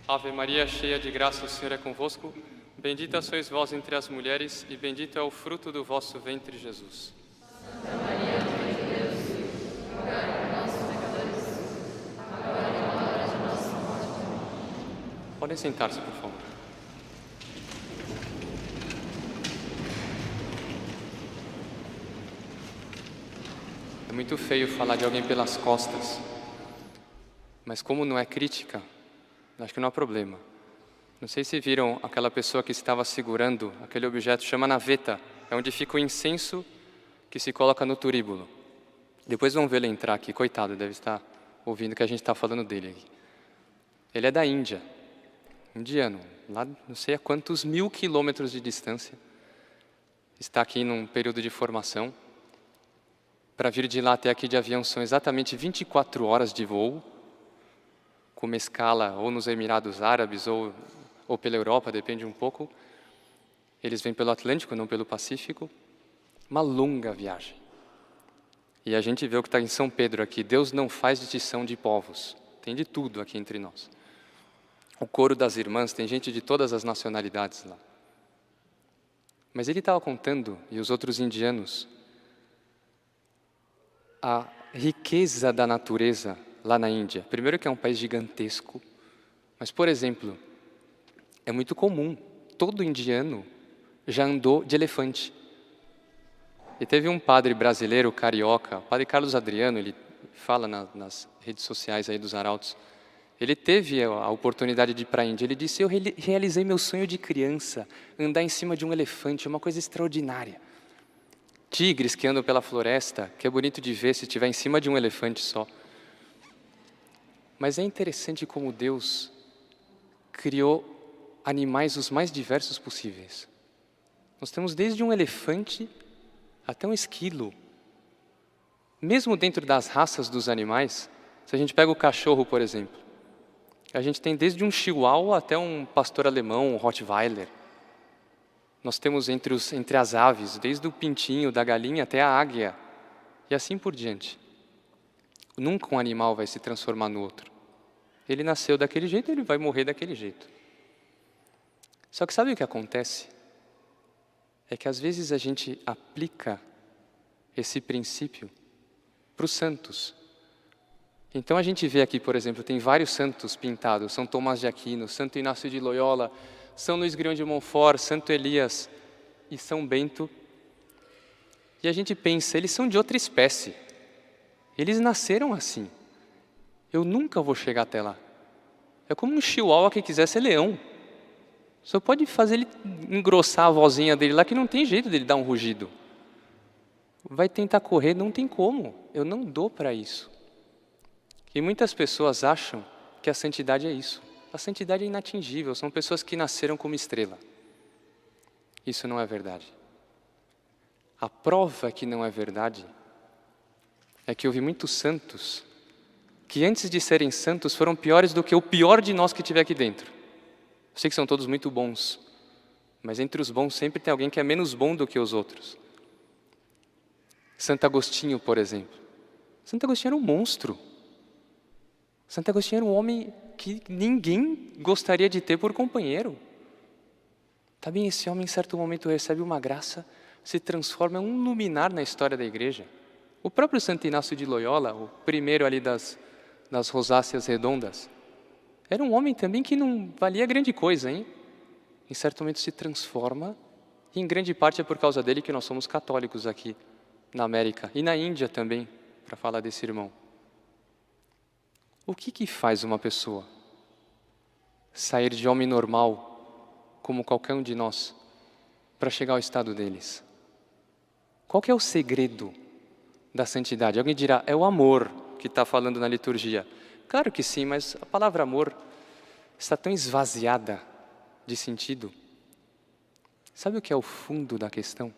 Ave Maria, cheia de graça, o Senhor é convosco. Bendita sois vós entre as mulheres, e bendito é o fruto do vosso ventre, Jesus. Santa Maria, Mãe de Deus, rogai por nós, pecadores, agora e na hora de nossa morte. Amém. Podem sentar-se, por favor. É muito feio falar de alguém pelas costas, mas como não é crítica, acho que não há problema. Não sei se viram aquela pessoa que estava segurando aquele objeto, chama naveta, é onde fica o incenso que se coloca no turíbulo. Depois vão ver ele entrar aqui, coitado, deve estar ouvindo que a gente está falando dele aqui. Ele é da Índia, indiano, lá não sei a quantos 1000 quilômetros de distância. Está aqui num período de formação. Para vir de lá até aqui de avião são exatamente 24 horas de voo, com uma escala ou nos Emirados Árabes ou pela Europa, depende um pouco. Eles vêm pelo Atlântico, não pelo Pacífico. Uma longa viagem. E a gente vê o que está em São Pedro aqui. Deus não faz distinção de povos. Tem de tudo aqui entre nós. O coro das irmãs, tem gente de todas as nacionalidades lá. Mas ele estava contando, e os outros indianos, a riqueza da natureza lá na Índia. Primeiro que é um país gigantesco, mas, por exemplo, é muito comum, todo indiano já andou de elefante. E teve um padre brasileiro, carioca, o padre Carlos Adriano, ele fala nas redes sociais aí dos arautos, ele teve a oportunidade de ir para a Índia, ele disse, eu realizei meu sonho de criança, andar em cima de um elefante, é uma coisa extraordinária. Tigres que andam pela floresta, que é bonito de ver se estiver em cima de um elefante só. Mas é interessante como Deus criou animais os mais diversos possíveis. Nós temos desde um elefante até um esquilo. Mesmo dentro das raças dos animais, se a gente pega o cachorro, por exemplo, a gente tem desde um chihuahua até um pastor alemão, um rottweiler. Nós temos entre as aves, desde o pintinho, da galinha até a águia, e assim por diante. Nunca um animal vai se transformar no outro. Ele nasceu daquele jeito, ele vai morrer daquele jeito. Só que sabe o que acontece? É que às vezes a gente aplica esse princípio para os santos. Então a gente vê aqui, por exemplo, tem vários santos pintados, São Tomás de Aquino, Santo Inácio de Loyola, São Luís Grignion de Montfort, Santo Elias e São Bento. E a gente pensa, eles são de outra espécie. Eles nasceram assim. Eu nunca vou chegar até lá. É como um chihuahua que quiser ser leão. Só pode fazer ele engrossar a vozinha dele lá, que não tem jeito dele dar um rugido. Vai tentar correr, não tem como. Eu não dou para isso. E muitas pessoas acham que a santidade é isso. A santidade é inatingível, são pessoas que nasceram como estrela. Isso não é verdade. A prova que não é verdade é que eu vi muitos santos que antes de serem santos foram piores do que o pior de nós que estiver aqui dentro. Eu sei que são todos muito bons, mas entre os bons sempre tem alguém que é menos bom do que os outros. Santo Agostinho, por exemplo. Santo Agostinho era um monstro. Santo Agostinho era um homem que ninguém gostaria de ter por companheiro. Tá bem, esse homem em certo momento recebe uma graça, se transforma em um luminar na história da igreja. O próprio Santo Inácio de Loyola, o primeiro ali das rosáceas redondas, era um homem também que não valia grande coisa, hein? Em certo momento se transforma, e em grande parte é por causa dele que nós somos católicos aqui na América e na Índia também, para falar desse irmão. O que faz uma pessoa sair de homem normal, como qualquer um de nós, para chegar ao estado deles? Qual que é o segredo da santidade? Alguém dirá, é o amor que está falando na liturgia. Claro que sim, mas a palavra amor está tão esvaziada de sentido. Sabe o que é o fundo da questão?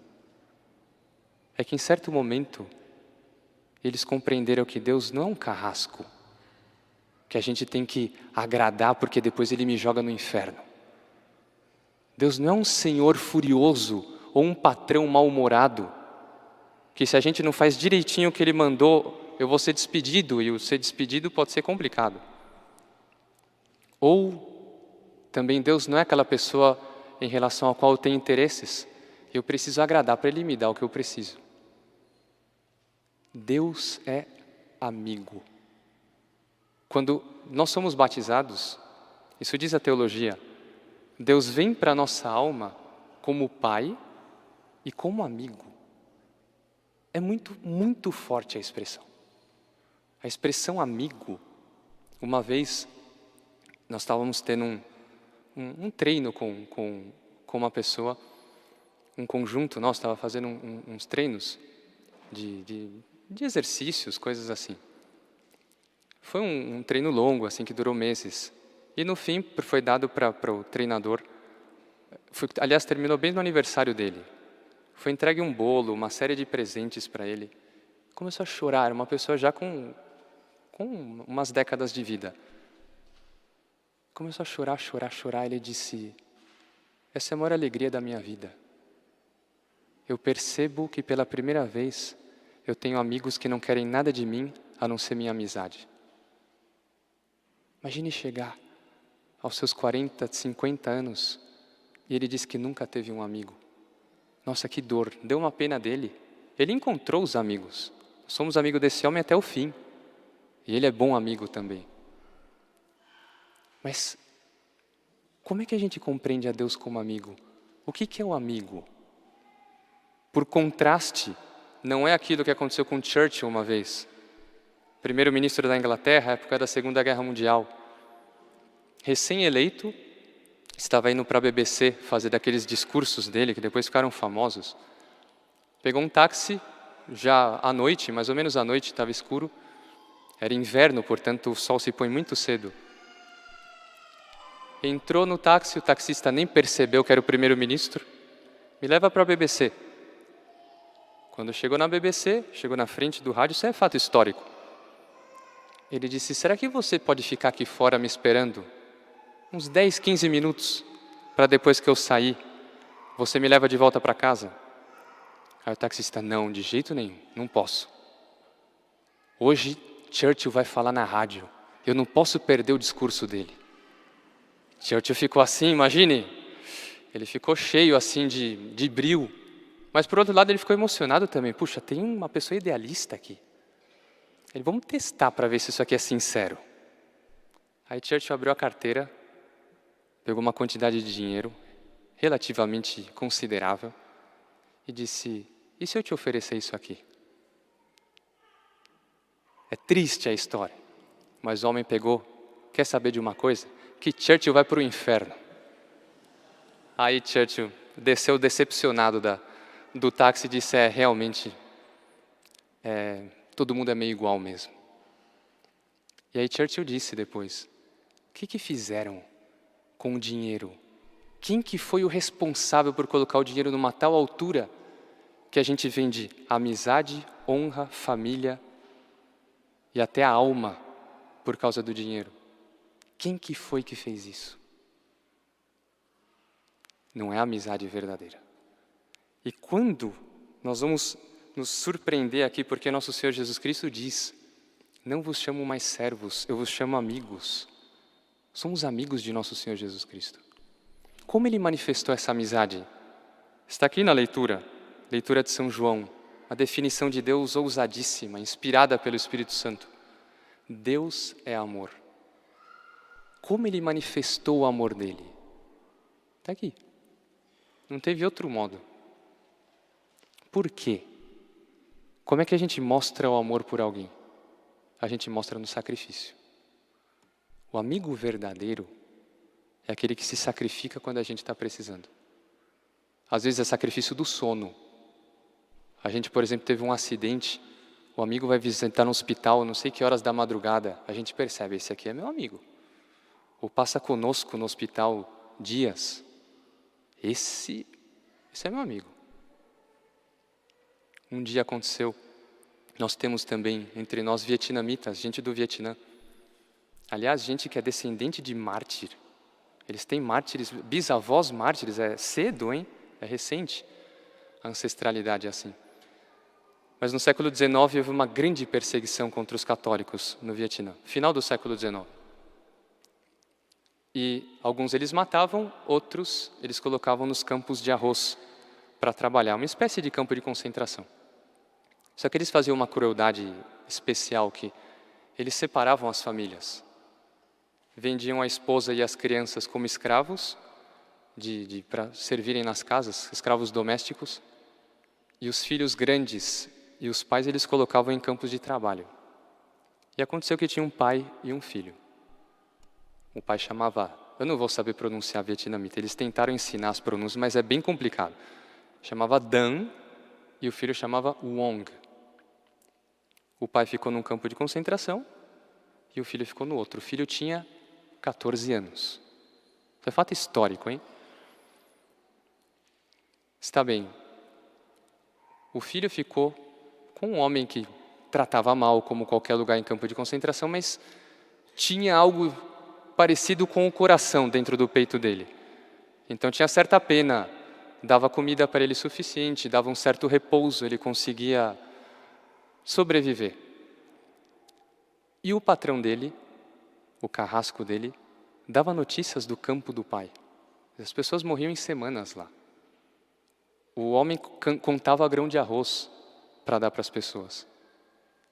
É que em certo momento, eles compreenderam que Deus não é um carrasco, que a gente tem que agradar porque depois Ele me joga no inferno. Deus não é um senhor furioso ou um patrão mal-humorado, que se a gente não faz direitinho o que Ele mandou, eu vou ser despedido, e o ser despedido pode ser complicado. Ou Também Deus não é aquela pessoa em relação à qual eu tenho interesses. Eu preciso agradar para Ele me dar o que eu preciso. Deus é amigo. Quando nós somos batizados, isso diz a teologia, Deus vem para a nossa alma como pai e como amigo. É muito, muito forte a expressão. A expressão amigo. Uma vez, nós estávamos tendo um treino com uma pessoa, um conjunto, nós estávamos fazendo uns treinos de exercícios, coisas assim. Foi um treino longo, assim, que durou meses. E no fim, foi dado para o treinador, aliás, terminou bem no aniversário dele. Foi entregue um bolo, uma série de presentes para ele. Começou a chorar, uma pessoa já com umas décadas de vida. Começou a chorar, chorar, chorar. Ele disse, essa é a maior alegria da minha vida. Eu percebo que pela primeira vez eu tenho amigos que não querem nada de mim a não ser minha amizade. Imagine chegar aos seus 40, 50 anos e ele disse que nunca teve um amigo. Nossa, que dor, deu uma pena dele. Ele encontrou os amigos. Somos amigos desse homem até o fim. E ele é bom amigo também. Mas como é que a gente compreende a Deus como amigo? O que é o amigo? Por contraste, não é aquilo que aconteceu com Churchill uma vez. Primeiro-ministro da Inglaterra, época da Segunda Guerra Mundial. Recém-eleito, estava indo para a BBC fazer daqueles discursos dele, que depois ficaram famosos. Pegou um táxi, já à noite, mais ou menos à noite, estava escuro. Era inverno, portanto o sol se põe muito cedo. Entrou no táxi, o taxista nem percebeu que era o primeiro-ministro. Me leva para a BBC. Quando chegou na BBC, chegou na frente do rádio, isso é fato histórico. Ele disse, será que você pode ficar aqui fora me esperando? Uns 10, 15 minutos, para depois que eu sair, você me leva de volta para casa? Aí o taxista, não, de jeito nenhum, não posso. Hoje, Churchill vai falar na rádio, eu não posso perder o discurso dele. Churchill ficou assim, imagine, ele ficou cheio assim de brio, mas por outro lado ele ficou emocionado também. Puxa, tem uma pessoa idealista aqui. Ele, vamos testar para ver se isso aqui é sincero. Aí Churchill abriu a carteira, pegou uma quantidade de dinheiro, relativamente considerável, e disse, e se eu te oferecer isso aqui? É triste a história, mas o homem pegou, quer saber de uma coisa? Que Churchill vai para o inferno. Aí Churchill desceu decepcionado do táxi e disse, realmente, todo mundo é meio igual mesmo. E aí Churchill disse depois, o que fizeram com o dinheiro? Quem que foi o responsável por colocar o dinheiro numa tal altura que a gente vende amizade, honra, família e até a alma por causa do dinheiro? Quem que foi que fez isso? Não é a amizade verdadeira. E quando nós vamos nos surpreender aqui, porque nosso Senhor Jesus Cristo diz, não vos chamo mais servos, eu vos chamo amigos. Somos amigos de nosso Senhor Jesus Cristo. Como Ele manifestou essa amizade? Está aqui na leitura de São João, a definição de Deus ousadíssima, inspirada pelo Espírito Santo. Deus é amor. Como Ele manifestou o amor dEle? Está aqui. Não teve outro modo. Por quê? Como é que a gente mostra o amor por alguém? A gente mostra no sacrifício. O amigo verdadeiro é aquele que se sacrifica quando a gente está precisando. Às vezes é sacrifício do sono. A gente, por exemplo, teve um acidente, o amigo vai visitar no hospital, não sei que horas da madrugada, a gente percebe, esse aqui é meu amigo. Ou passa conosco no hospital dias. Esse é meu amigo. Um dia aconteceu, nós temos também entre nós vietnamitas, gente do Vietnã. Aliás, gente que é descendente de mártir. Eles têm mártires, bisavós mártires, é cedo, hein? É recente. A ancestralidade é assim. Mas no século XIX houve uma grande perseguição contra os católicos no Vietnã. Final do século XIX. E alguns eles matavam, outros eles colocavam nos campos de arroz para trabalhar, uma espécie de campo de concentração. Só que eles faziam uma crueldade especial, que eles separavam as famílias. Vendiam a esposa e as crianças como escravos, para servirem nas casas, escravos domésticos, e os filhos grandes e os pais eles colocavam em campos de trabalho. E aconteceu que tinha um pai e um filho. O pai chamava, eu não vou saber pronunciar vietnamita, eles tentaram ensinar as pronúncias, mas é bem complicado. Chamava Dan e o filho chamava Wong. O pai ficou num campo de concentração e o filho ficou no outro. O filho tinha 14 anos. Isso é fato histórico, hein? Está bem. O filho ficou com um homem que tratava mal, como qualquer lugar em campo de concentração, mas tinha algo parecido com o coração dentro do peito dele. Então tinha certa pena, dava comida para ele suficiente, dava um certo repouso, ele conseguia sobreviver. E o patrão dele, o carrasco dele, dava notícias do campo do pai. As pessoas morriam em semanas lá. O homem contava grão de arroz para dar para as pessoas.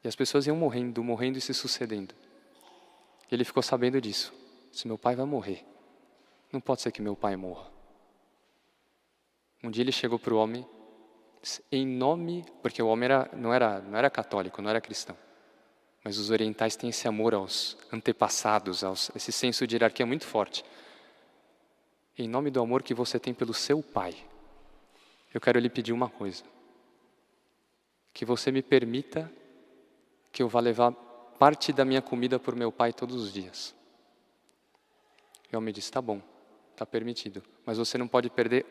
E as pessoas iam morrendo, morrendo e se sucedendo. E ele ficou sabendo disso. Se meu pai vai morrer, não pode ser que meu pai morra. Um dia ele chegou para o homem, em nome, porque o homem não era católico, não era cristão. Mas os orientais têm esse amor aos antepassados, esse senso de hierarquia muito forte. Em nome do amor que você tem pelo seu pai, eu quero lhe pedir uma coisa. Que você me permita que eu vá levar parte da minha comida para o meu pai todos os dias. E o homem disse, tá bom, está permitido. Mas você não pode perder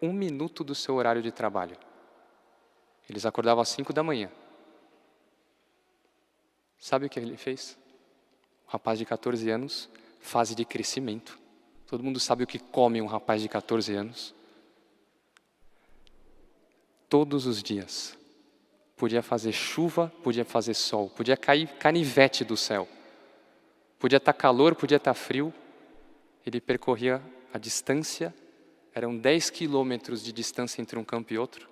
1 minuto do seu horário de trabalho. Eles acordavam às 5 da manhã. Sabe o que ele fez? Um rapaz de 14 anos, fase de crescimento. Todo mundo sabe o que come um rapaz de 14 anos. Todos os dias. Podia fazer chuva, podia fazer sol, podia cair canivete do céu. Podia estar calor, podia estar frio. Ele percorria a distância, eram 10 quilômetros de distância entre um campo e outro.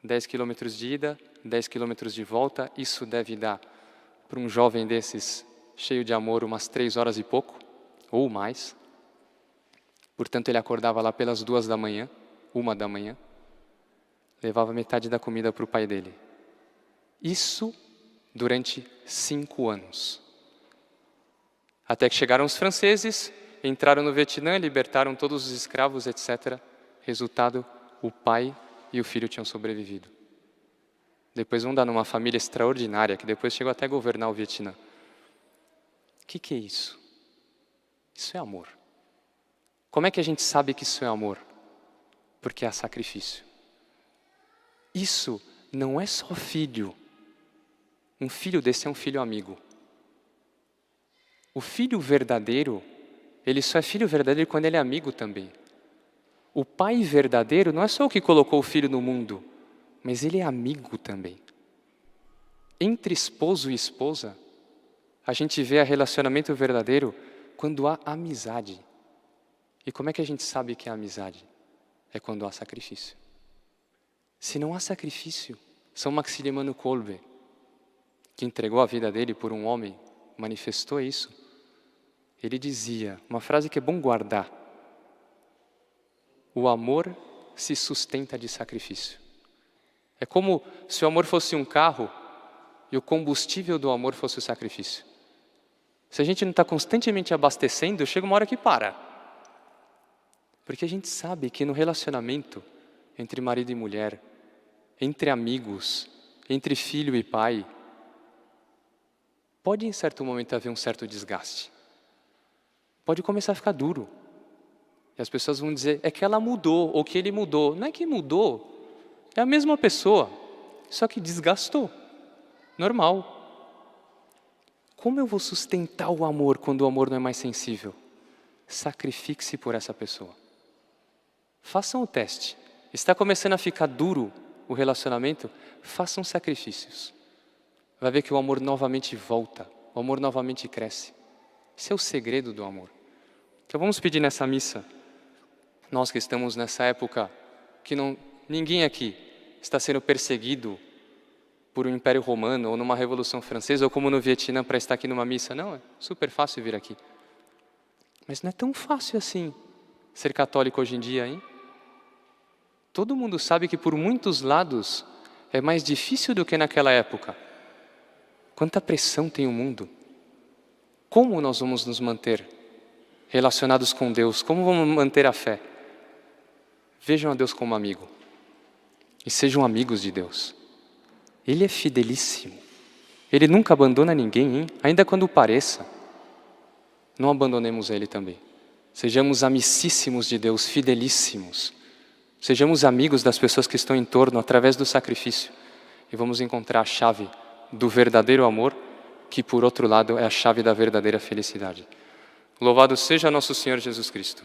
10 quilômetros de ida, 10 quilômetros de volta. Isso deve dar, para um jovem desses, cheio de amor, umas 3 horas e pouco, ou mais. Portanto, ele acordava lá pelas 2 da manhã, 1 da manhã. Levava metade da comida para o pai dele. Isso durante 5 anos. Até que chegaram os franceses, entraram no Vietnã, libertaram todos os escravos, etc. Resultado, o pai e o filho tinham sobrevivido. Depois vão dar numa família extraordinária, que depois chegou até a governar o Vietnã. O que é isso? Isso é amor. Como é que a gente sabe que isso é amor? Porque há sacrifício. Isso não é só filho. Um filho desse é um filho amigo. O filho verdadeiro, ele só é filho verdadeiro quando ele é amigo também. O pai verdadeiro não é só o que colocou o filho no mundo, mas ele é amigo também. Entre esposo e esposa, a gente vê a relacionamento verdadeiro quando há amizade. E como é que a gente sabe que é amizade? É quando há sacrifício. Se não há sacrifício, São Maximiliano Kolbe, que entregou a vida dele por um homem, manifestou isso. Ele dizia, uma frase que é bom guardar: o amor se sustenta de sacrifício. É como se o amor fosse um carro e o combustível do amor fosse o sacrifício. Se a gente não está constantemente abastecendo, chega uma hora que para. Porque a gente sabe que no relacionamento entre marido e mulher, entre amigos, entre filho e pai, pode em certo momento haver um certo desgaste. Pode começar a ficar duro. E as pessoas vão dizer, é que ela mudou, ou que ele mudou. Não é que mudou, é a mesma pessoa, só que desgastou. Normal. Como eu vou sustentar o amor quando o amor não é mais sensível? Sacrifique-se por essa pessoa. Façam o teste. Está começando a ficar duro o relacionamento? Façam sacrifícios. Vai ver que o amor novamente volta, o amor novamente cresce. Esse é o segredo do amor. Então vamos pedir nessa missa, nós que estamos nessa época, que ninguém aqui está sendo perseguido por um Império Romano, ou numa Revolução Francesa, ou como no Vietnã, para estar aqui numa missa. Não, é super fácil vir aqui. Mas não é tão fácil assim ser católico hoje em dia, hein? Todo mundo sabe que por muitos lados é mais difícil do que naquela época. Quanta pressão tem o mundo. Como nós vamos nos manter relacionados com Deus? Como vamos manter a fé? Vejam a Deus como amigo. E sejam amigos de Deus. Ele é fidelíssimo. Ele nunca abandona ninguém, hein? Ainda quando pareça. Não abandonemos Ele também. Sejamos amicíssimos de Deus, fidelíssimos. Sejamos amigos das pessoas que estão em torno através do sacrifício. E vamos encontrar a chave do verdadeiro amor, que por outro lado é a chave da verdadeira felicidade. Louvado seja nosso Senhor Jesus Cristo.